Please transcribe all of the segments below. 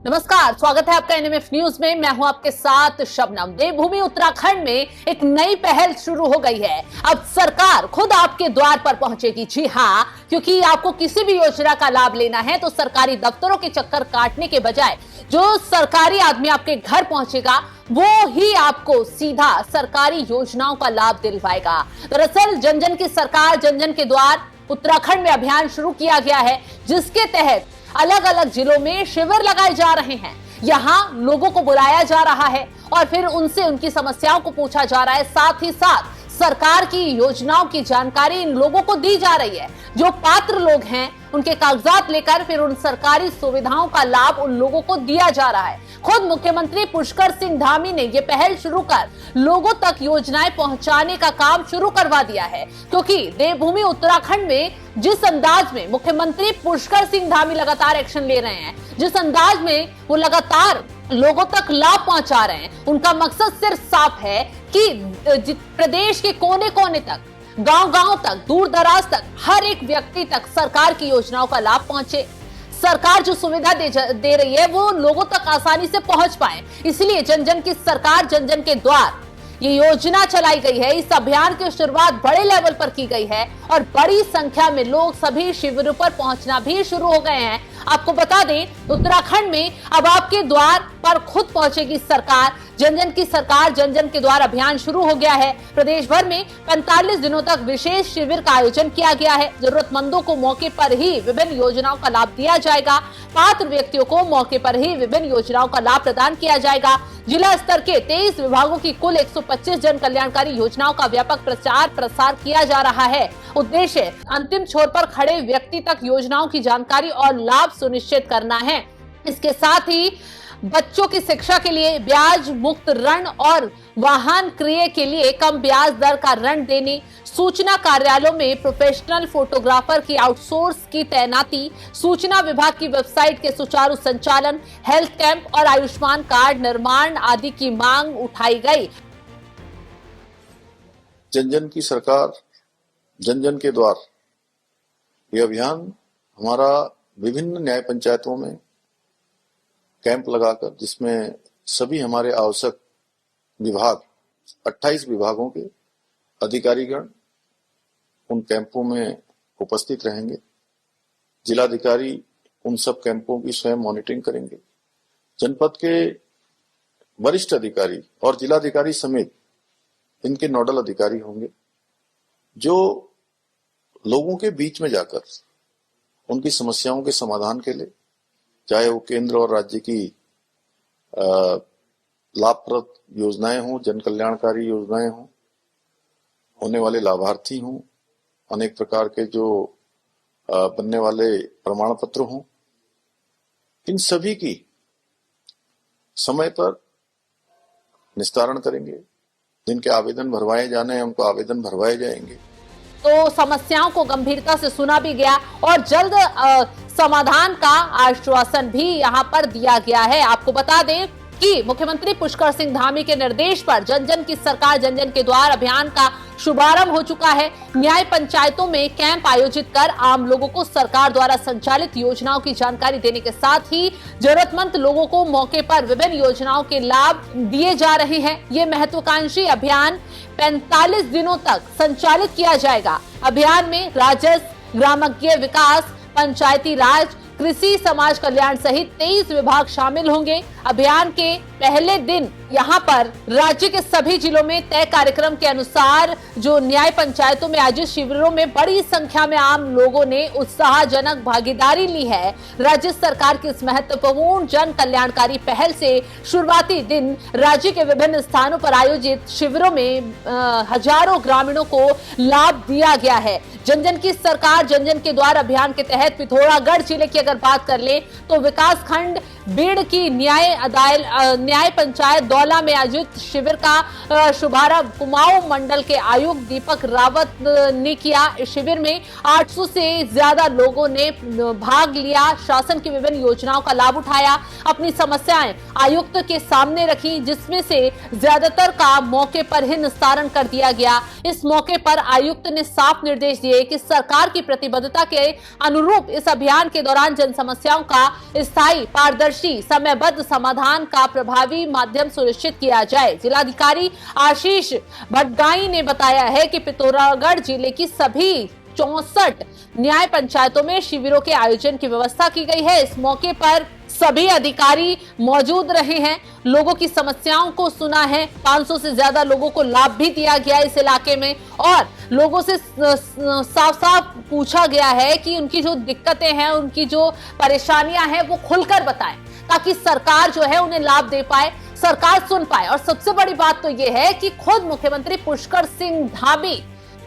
नमस्कार, स्वागत है आपका एनएमएफ न्यूज में। मैं हूं आपके साथ शबनम। देवभूमि उत्तराखंड में एक नई पहल शुरू हो गई है। अब सरकार खुद आपके द्वार पर पहुंचेगी। जी हां, क्योंकि आपको किसी भी योजना का लाभ लेना है तो सरकारी दफ्तरों के चक्कर काटने के बजाय जो सरकारी आदमी आपके घर पहुंचेगा वो ही आपको सीधा सरकारी योजनाओं का लाभ दिलवाएगा। दरअसल जन जन की सरकार, जन जन के द्वार उत्तराखंड में अभियान शुरू किया गया है, जिसके तहत अलग अलग जिलों में शिविर लगाए जा रहे हैं। यहां लोगों को बुलाया जा रहा है और फिर उनसे उनकी समस्याओं को पूछा जा रहा है। साथ ही साथ सरकार की योजनाओं की जानकारी इन लोगों को दी जा रही है। जो पात्र लोग हैं उनके कागजात लेकर फिर उन सरकारी सुविधाओं का लाभ उन लोगों को दिया जा रहा है। खुद मुख्यमंत्री पुष्कर सिंह धामी ने यह पहल शुरू कर लोगों तक योजनाएं पहुंचाने का काम शुरू करवा दिया है, क्योंकि देवभूमि उत्तराखंड में जिस अंदाज में मुख्यमंत्री पुष्कर सिंह धामी लगातार एक्शन ले रहे हैं, जिस अंदाज में वो लगातार लोगों तक लाभ पहुंचा रहे हैं, उनका मकसद सिर्फ साफ है कि प्रदेश के कोने कोने तक, गांव-गांव तक, दूर दराज तक, हर एक व्यक्ति तक सरकार की योजनाओं का लाभ पहुंचे। सरकार जो सुविधा दे रही है वो लोगों तक आसानी से पहुंच पाए, इसलिए जन जन की सरकार, जन जन के द्वार ये योजना चलाई गई है। इस अभियान की शुरुआत बड़े लेवल पर की गई है और बड़ी संख्या में लोग सभी शिविरों पर पहुंचना भी शुरू हो गए हैं। आपको बता दें, उत्तराखंड में अब आपके द्वार पर खुद पहुंचेगी सरकार। जन जन की सरकार, जन जन के द्वार अभियान शुरू हो गया है। प्रदेश भर में 45 दिनों तक विशेष शिविर का आयोजन किया गया है। जरूरतमंदों को मौके पर ही विभिन्न योजनाओं का लाभ दिया जाएगा। पात्र व्यक्तियों को मौके पर ही विभिन्न योजनाओं का लाभ प्रदान किया जाएगा। जिला स्तर के 23 विभागों की कुल 125 जन कल्याणकारी योजनाओं का व्यापक प्रचार प्रसार किया जा रहा है। उद्देश्य अंतिम छोर पर खड़े व्यक्ति तक योजनाओं की जानकारी और लाभ सुनिश्चित करना है। इसके साथ ही बच्चों की शिक्षा के लिए ब्याज मुक्त ऋण और वाहन क्रय के लिए कम ब्याज दर का ऋण देने, सूचना कार्यालयों में प्रोफेशनल फोटोग्राफर की आउटसोर्स की तैनाती, सूचना विभाग की वेबसाइट के सुचारू संचालन, हेल्थ कैंप और आयुष्मान कार्ड निर्माण आदि की मांग उठाई गई। जन जन की सरकार, जन जन के द्वार, ये अभियान हमारा विभिन्न न्याय पंचायतों में कैंप लगाकर, जिसमें सभी हमारे आवश्यक विभाग, 28 विभागों के अधिकारीगण उन कैंपों में उपस्थित रहेंगे। जिलाधिकारी उन सब कैंपों की स्वयं मॉनिटरिंग करेंगे। जनपद के वरिष्ठ अधिकारी और जिलाधिकारी समेत इनके नोडल अधिकारी होंगे, जो लोगों के बीच में जाकर उनकी समस्याओं के समाधान के लिए, चाहे वो केंद्र और राज्य की लाभप्रद योजनाएं हों, जन कल्याणकारी योजनाएं हों, होने वाले लाभार्थी हों, अनेक प्रकार के जो बनने वाले प्रमाण पत्र हों, इन सभी की समय पर निस्तारण करेंगे। जिनके आवेदन भरवाए जाने हैं उनको आवेदन भरवाए जाएंगे। तो समस्याओं को गंभीरता से सुना भी गया और जल्द समाधान का आश्वासन भी यहां पर दिया गया है। आपको बता दें कि मुख्यमंत्री पुष्कर सिंह धामी के निर्देश पर जन जन की सरकार, जन जन के द्वार अभियान का शुभारंभ हो चुका है। न्याय पंचायतों में कैंप आयोजित कर आम लोगों को सरकार द्वारा संचालित योजनाओं की जानकारी देने के साथ ही जरूरतमंद लोगों को मौके पर विभिन्न योजनाओं के लाभ दिए जा रहे हैं। ये महत्वाकांक्षी अभियान 45 दिनों तक संचालित किया जाएगा। अभियान में राजस्व, ग्रामीण विकास, पंचायती राज, कृषि, समाज कल्याण सहित 23 विभाग शामिल होंगे। अभियान के पहले दिन यहां पर राज्य के सभी जिलों में तय कार्यक्रम के अनुसार जो न्याय पंचायतों में आयोजित शिविरों में बड़ी संख्या में आम लोगों ने उत्साहजनक भागीदारी ली है। राज्य सरकार की इस महत्वपूर्ण जन कल्याणकारी पहल से शुरुआती दिन राज्य के विभिन्न स्थानों पर आयोजित शिविरों में हजारों ग्रामीणों को लाभ दिया गया है। जन जन की सरकार, जन जन के द्वार अभियान के तहत पिथौरागढ़ जिले की अगर बात कर ले तो विकास खंड बीड़ की न्याय पंचायत दौला में आयोजित शिविर का शुभारंभ कुमाऊं मंडल के आयुक्त दीपक रावत ने किया। इस शिविर में 800 से ज्यादा लोगों ने भाग लिया, शासन की विभिन्न योजनाओं का लाभ उठाया, अपनी समस्याएं आयुक्त के सामने रखी, जिसमें से ज्यादातर का मौके पर ही निस्तारण कर दिया गया। इस मौके पर आयुक्त ने साफ निर्देश दिए कि सरकार की प्रतिबद्धता के अनुरूप इस अभियान के दौरान जन समस्याओं का स्थायी, पारदर्शी, समयबद्ध समाधान का प्रभावी माध्यम सुनिश्चित किया जाए। जिलाधिकारी आशीष भटगाई ने बताया है कि पिथौरागढ़ जिले की सभी 64 न्याय पंचायतों में शिविरों के आयोजन की व्यवस्था की गई है। इस मौके पर सभी अधिकारी मौजूद रहे हैं, लोगों की समस्याओं को सुना है, 500 से ज्यादा लोगों को लाभ भी दिया गया इस इलाके में और लोगों से साफ साफ पूछा गया है कि उनकी जो दिक्कतें हैं, उनकी जो परेशानियां हैं वो खुलकर बताएं, ताकि सरकार जो है उन्हें लाभ दे पाए, सरकार सुन पाए। और सबसे बड़ी बात तो ये है कि खुद मुख्यमंत्री पुष्कर सिंह धामी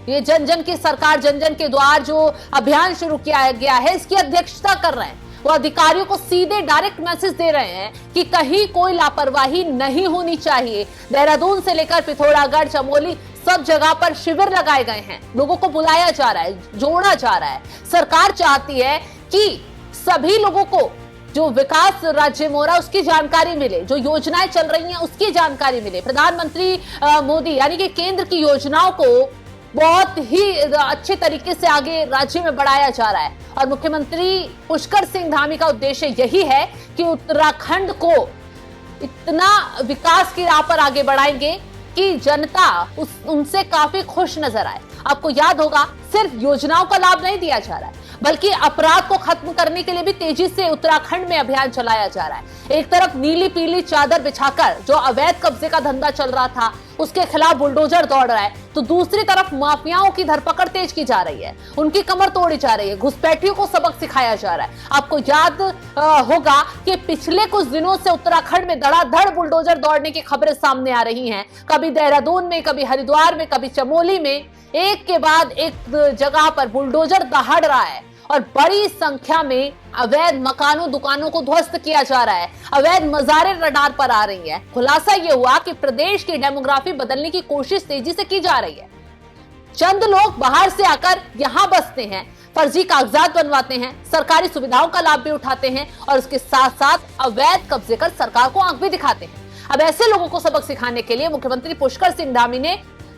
ये जन जन की सरकार, जन जन के द्वार जो अभियान शुरू किया गया है, इसकी अध्यक्षता कर रहे हैं। वो अधिकारियों को सीधे डायरेक्ट मैसेज दे रहे हैं कि कहीं कोई लापरवाही नहीं होनी चाहिए। देहरादून से लेकर पिथौरागढ़, चमोली सब जगह पर शिविर लगाए गए हैं, लोगों को बुलाया जा रहा है, जोड़ा जा रहा है। सरकार चाहती है कि सभी लोगों को जो विकास राज्य मोरा उसकी जानकारी मिले, जो योजनाएं चल रही हैं उसकी जानकारी मिले। प्रधानमंत्री मोदी यानी कि केंद्र की योजनाओं को बहुत ही अच्छे तरीके से आगे राज्य में बढ़ाया जा रहा है और मुख्यमंत्री पुष्कर सिंह धामी का उद्देश्य यही है कि उत्तराखंड को इतना विकास की राह पर आगे बढ़ाएंगे कि जनता उनसे काफी खुश नजर आए। आपको याद होगा, सिर्फ योजनाओं का लाभ नहीं दिया जा रहा है, बल्कि अपराध को खत्म करने के लिए भी तेजी से उत्तराखंड में अभियान चलाया जा रहा है। एक तरफ नीली पीली चादर बिछाकर जो अवैध कब्जे का धंधा चल रहा था उसके खिलाफ बुलडोजर दौड़ रहा है, तो दूसरी तरफ माफियाओं की धरपकड़ तेज की जा रही है, उनकी कमर तोड़ी जा रही है, घुसपैठियों को सबक सिखाया जा रहा है। आपको याद होगा कि पिछले कुछ दिनों से उत्तराखंड में धड़ाधड़ बुलडोजर दौड़ने की खबरें सामने आ रही हैं। कभी देहरादून में, कभी हरिद्वार में, कभी चमोली में, एक के बाद एक जगह पर बुलडोजर दहाड़ रहा है और बड़ी संख्या में अवैध मकानों, दुकानों को ध्वस्त किया जा रहा है। अवैध मजारे रडार पर आ रही है। खुलासा यह हुआ कि प्रदेश की डेमोग्राफी बदलने की कोशिश तेजी से की जा रही है। चंद लोग बाहर से आकर यहां बसते हैं, फर्जी कागजात बनवाते हैं, सरकारी सुविधाओं का लाभ भी उठाते हैं और उसके साथ साथ अवैध कब्जे कर सरकार को आंख भी दिखाते हैं। अब ऐसे लोगों को सबक सिखाने के लिए मुख्यमंत्री पुष्कर सिंह धामी ने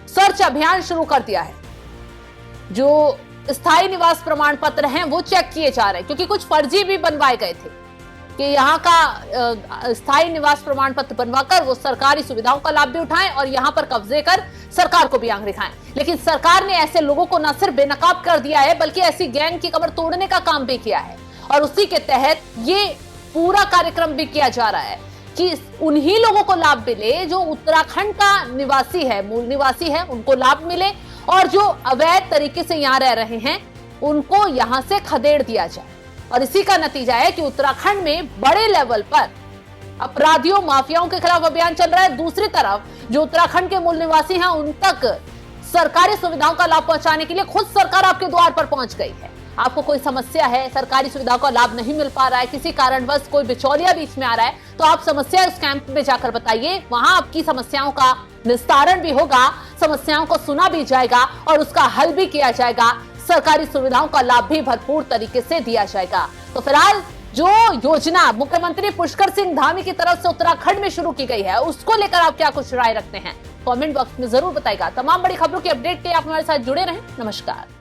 सर्च अभियान शुरू कर दिया है। जो स्थायी निवास प्रमाण पत्र हैं वो चेक किए जा रहे हैं, क्योंकि कुछ फर्जी भी बनवाए गए थे कि यहाँ का स्थायी निवास प्रमाण पत्र बनवाकर वो सरकारी सुविधाओं का लाभ भी उठाएं और यहाँ पर कब्जे कर सरकार को भी आंख दिखाएं। लेकिन सरकार ने ऐसे लोगों को न सिर्फ बेनकाब कर दिया है, बल्कि ऐसी गैंग की कमर तोड़ने का काम भी किया है और उसी के तहत ये पूरा कार्यक्रम भी किया जा रहा है कि उन्हीं लोगों को लाभ मिले जो उत्तराखंड का निवासी है, मूल निवासी है, उनको लाभ मिले और जो अवैध तरीके से यहाँ रह रहे हैं उनको यहाँ से खदेड़ दिया जाए। और इसी का नतीजा है कि उत्तराखंड में बड़े लेवल पर अपराधियों, माफियाओं के खिलाफ अभियान चल रहा है। दूसरी तरफ जो उत्तराखंड के मूल निवासी हैं उन तक सरकारी सुविधाओं का लाभ पहुंचाने के लिए खुद सरकार आपके द्वार पर पहुंच गई है। आपको कोई समस्या है, सरकारी सुविधाओं का लाभ नहीं मिल पा रहा है, किसी कारणवश कोई बिचौलिया बीच में आ रहा है, तो आप समस्या उस कैंप में जाकर बताइए, वहां आपकी समस्याओं का निस्तारण भी होगा, समस्याओं को सुना भी जाएगा और उसका हल भी किया जाएगा, सरकारी सुविधाओं का लाभ भी भरपूर तरीके से दिया जाएगा। तो फिलहाल जो योजना मुख्यमंत्री पुष्कर सिंह धामी की तरफ से उत्तराखंड में शुरू की गई है उसको लेकर आप क्या कुछ राय रखते हैं, कमेंट बॉक्स में जरूर बताइएगा। तमाम बड़ी खबरों की अपडेट के लिए आप हमारे साथ जुड़े रहें। नमस्कार।